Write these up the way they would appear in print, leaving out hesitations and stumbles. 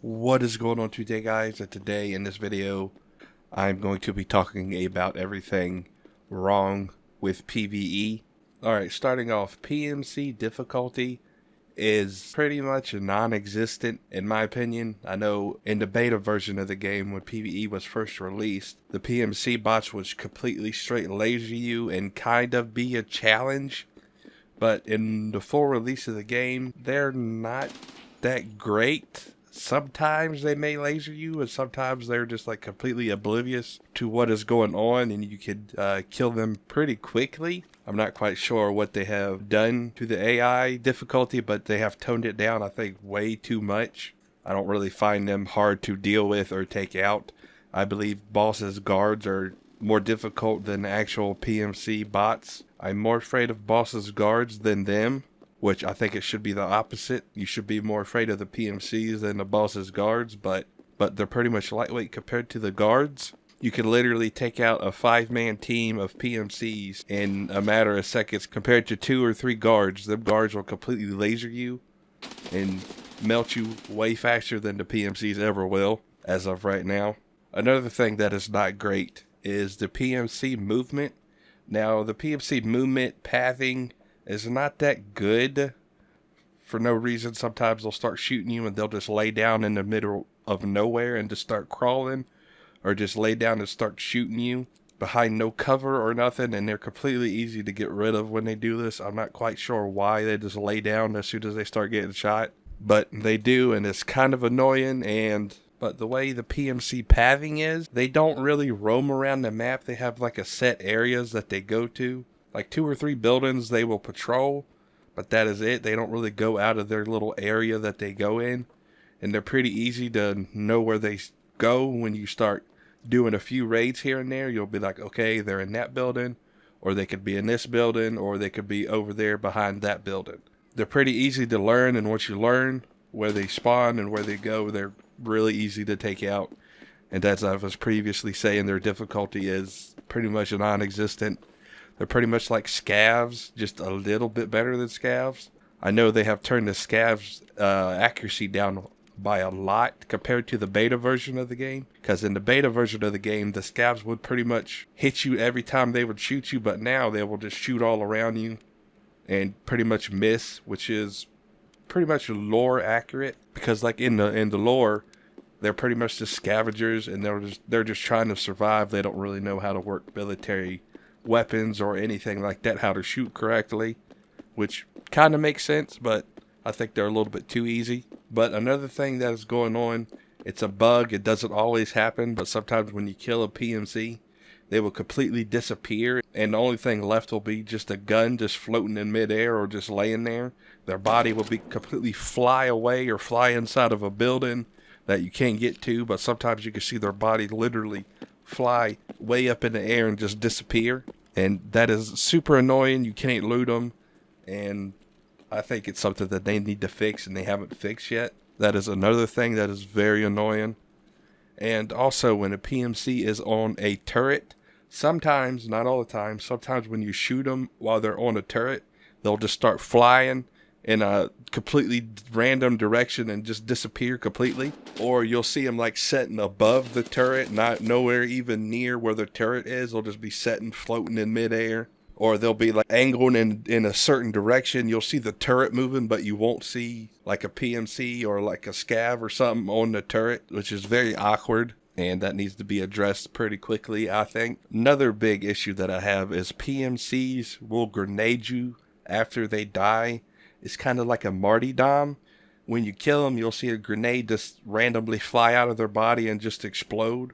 What is going on today, guys? And today in this video I'm going to be talking about everything wrong with PvE. Alright, starting off, PMC difficulty is pretty much non-existent in my opinion. I know in the beta version of the game when PvE was first released, the PMC bots would completely straight laser you and kind of be a challenge, but in the full release of the game they're not that great. Sometimes they may laser you, and sometimes they're just like completely oblivious to what is going on, and you could kill them pretty quickly. I'm not quite sure what they have done to the AI difficulty, but they have toned it down, I think, way too much. I don't really find them hard to deal with or take out. I believe bosses' guards are more difficult than actual PMC bots. I'm more afraid of bosses' guards than them, which I think it should be the opposite. You should be more afraid of the PMCs than the boss's guards, but they're pretty much lightweight compared to the guards. You can literally take out a 5-man team of PMCs in a matter of seconds compared to 2 or 3 guards. Them guards will completely laser you and melt you way faster than the PMCs ever will, as of right now. Another thing that is not great is the PMC movement. Now, the PMC movement pathing is not that good for no reason. Sometimes they'll start shooting you and they'll just lay down in the middle of nowhere and just start crawling, or just lay down and start shooting you behind no cover or nothing, and they're completely easy to get rid of when they do this. I'm not quite sure why they just lay down as soon as they start getting shot, but they do, and it's kind of annoying. But the way the PMC pathing is, they don't really roam around the map. They have like a set areas that they go to. Like 2 or 3 buildings they will patrol, but that is it. They don't really go out of their little area that they go in, and they're pretty easy to know where they go. When you start doing a few raids here and there, you'll be like, okay, they're in that building, or they could be in this building, or they could be over there behind that building. They're pretty easy to learn, and once you learn where they spawn and where they go, they're really easy to take out. And as I was previously saying, their difficulty is pretty much non-existent. They're pretty much like scavs, just a little bit better than scavs. I know they have turned the scavs accuracy down by a lot compared to the beta version of the game. Because in the beta version of the game, the scavs would pretty much hit you every time they would shoot you. But now they will just shoot all around you and pretty much miss, which is pretty much lore accurate. Because like in the lore, they're pretty much just scavengers, and they're just trying to survive. They don't really know how to work military weapons or anything like that, how to shoot correctly, which kind of makes sense, but I think they're a little bit too easy. But another thing that is going on, it's a bug. It doesn't always happen, but sometimes when you kill a PMC, they will completely disappear, and the only thing left will be just a gun just floating in midair or just laying there. Their body will be completely fly away or fly inside of a building that you can't get to, but sometimes you can see their body literally fly way up in the air and just disappear, and that is super annoying. You can't loot them, and I think it's something that they need to fix, and they haven't fixed yet. That is another thing that is very annoying. And also, when a PMC is on a turret, sometimes, not all the time, sometimes when you shoot them while they're on a turret, they'll just start flying in a completely random direction and just disappear completely. Or you'll see them like setting above the turret, not nowhere even near where the turret is. They'll just be setting, floating in midair. Or they'll be like angled in a certain direction. You'll see the turret moving, but you won't see like a PMC or like a scav or something on the turret, which is very awkward, and that needs to be addressed pretty quickly, I think. Another big issue that I have is PMCs will grenade you after they die. It's kind of like a martyrdom. When you kill them, you'll see a grenade just randomly fly out of their body and just explode,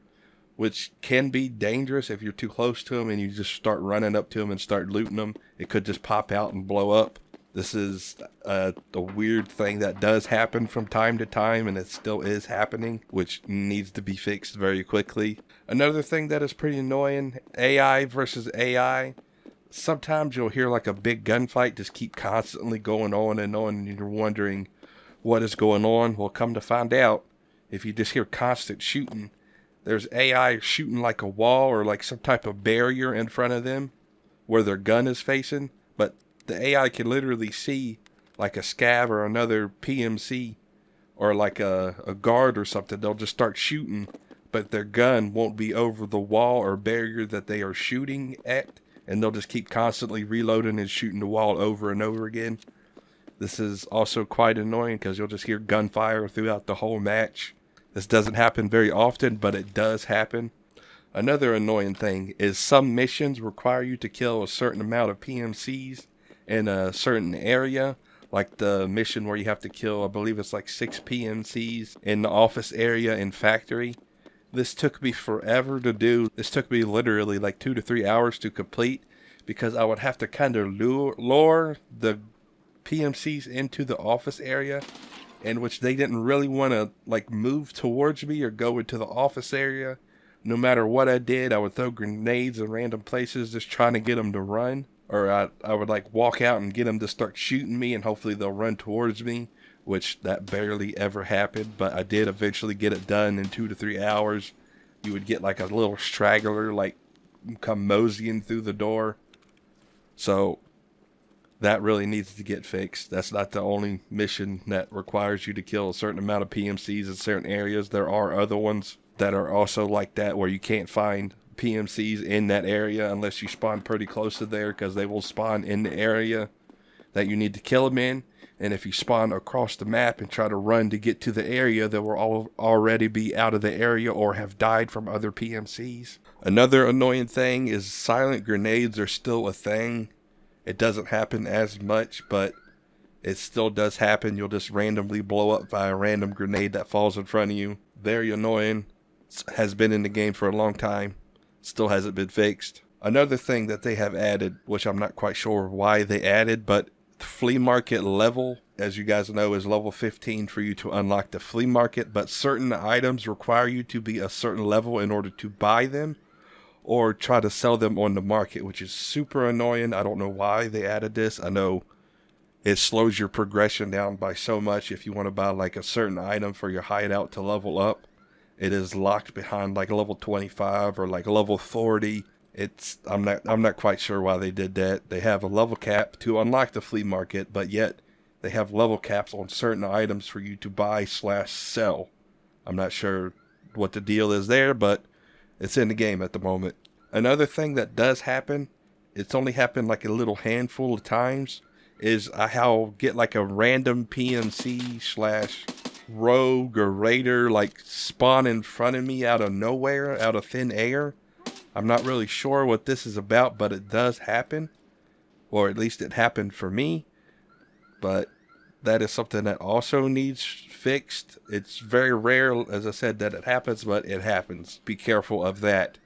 which can be dangerous if you're too close to them and you just start running up to them and start looting them. It could just pop out and blow up. This is a weird thing that does happen from time to time, and it still is happening, which needs to be fixed very quickly. Another thing that is pretty annoying, AI versus AI. Sometimes you'll hear like a big gunfight just keep constantly going on, and you're wondering what is going on. Well, come to find out, if you just hear constant shooting, there's AI shooting like a wall or like some type of barrier in front of them where their gun is facing, but the AI can literally see like a scav or another PMC or like a guard or something, they'll just start shooting, but their gun won't be over the wall or barrier that they are shooting at, and they'll just keep constantly reloading and shooting the wall over and over again. This is also quite annoying because you'll just hear gunfire throughout the whole match. This doesn't happen very often, but it does happen. Another annoying thing is some missions require you to kill a certain amount of PMCs in a certain area. Like the mission where you have to kill, I believe it's like 6 PMCs in the office area in factory. This took me forever to do. This took me literally like 2 to 3 hours to complete because I would have to kind of lure the PMCs into the office area, in which they didn't really want to like move towards me or go into the office area. No matter what I did, I would throw grenades in random places just trying to get them to run. Or I would like walk out and get them to start shooting me, and hopefully they'll run towards me, which that barely ever happened. But I did eventually get it done in 2 to 3 hours. You would get like a little straggler like come moseying through the door. So that really needs to get fixed. That's not the only mission that requires you to kill a certain amount of PMCs in certain areas. There are other ones that are also like that, where you can't find PMCs in that area unless you spawn pretty close to there, because they will spawn in the area that you need to kill them in. And if you spawn across the map and try to run to get to the area, they will already be out of the area or have died from other PMCs. Another annoying thing is silent grenades are still a thing. It doesn't happen as much, but it still does happen. You'll just randomly blow up by a random grenade that falls in front of you. Very annoying. Has been in the game for a long time. Still hasn't been fixed. Another thing that they have added, which I'm not quite sure why they added, but the flea market level, as you guys know, is level 15 for you to unlock the flea market, but certain items require you to be a certain level in order to buy them or try to sell them on the market, which is super annoying. I don't know why they added this. I know it slows your progression down by so much. If you want to buy like a certain item for your hideout to level up, it is locked behind like level 25 or like level 40. I'm not quite sure why they did that. They have a level cap to unlock the flea market, but yet they have level caps on certain items for you to buy/sell. I'm not sure what the deal is there, but it's in the game at the moment. Another thing that does happen, it's only happened like a little handful of times, is I'll get like a random PMC/rogue or raider like spawn in front of me out of nowhere, out of thin air. I'm not really sure what this is about, but it does happen. Or at least it happened for me. But that is something that also needs fixed. It's very rare, as I said, that it happens, but it happens. Be careful of that.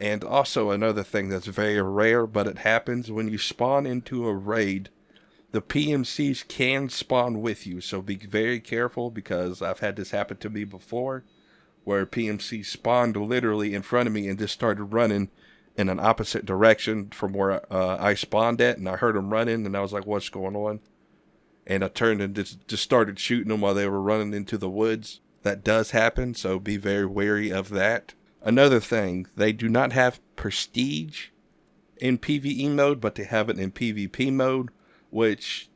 And also another thing that's very rare, but it happens, when you spawn into a raid, the PMCs can spawn with you. So be very careful, because I've had this happen to me before, where PMC spawned literally in front of me and just started running in an opposite direction from where I spawned at, and I heard them running, and I was like, what's going on? And I turned and just started shooting them while they were running into the woods. That does happen, so be very wary of that. Another thing, they do not have prestige in PvE mode, but they have it in PvP mode, which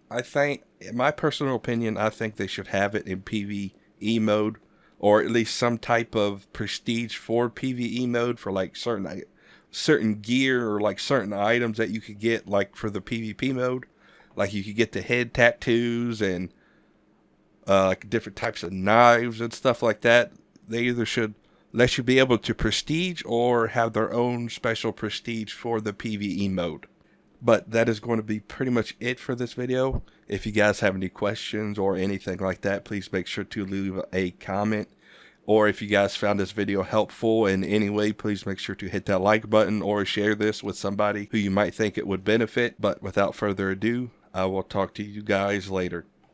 I think, in my personal opinion, I think they should have it in PvE mode, or at least some type of prestige for PvE mode for like certain gear or like certain items that you could get like for the PvP mode. Like you could get the head tattoos and like different types of knives and stuff like that. They either should let you be able to prestige or have their own special prestige for the PvE mode. But that is going to be pretty much it for this video. If you guys have any questions or anything like that, please make sure to leave a comment. Or if you guys found this video helpful in any way, please make sure to hit that like button or share this with somebody who you might think it would benefit. But without further ado, I will talk to you guys later.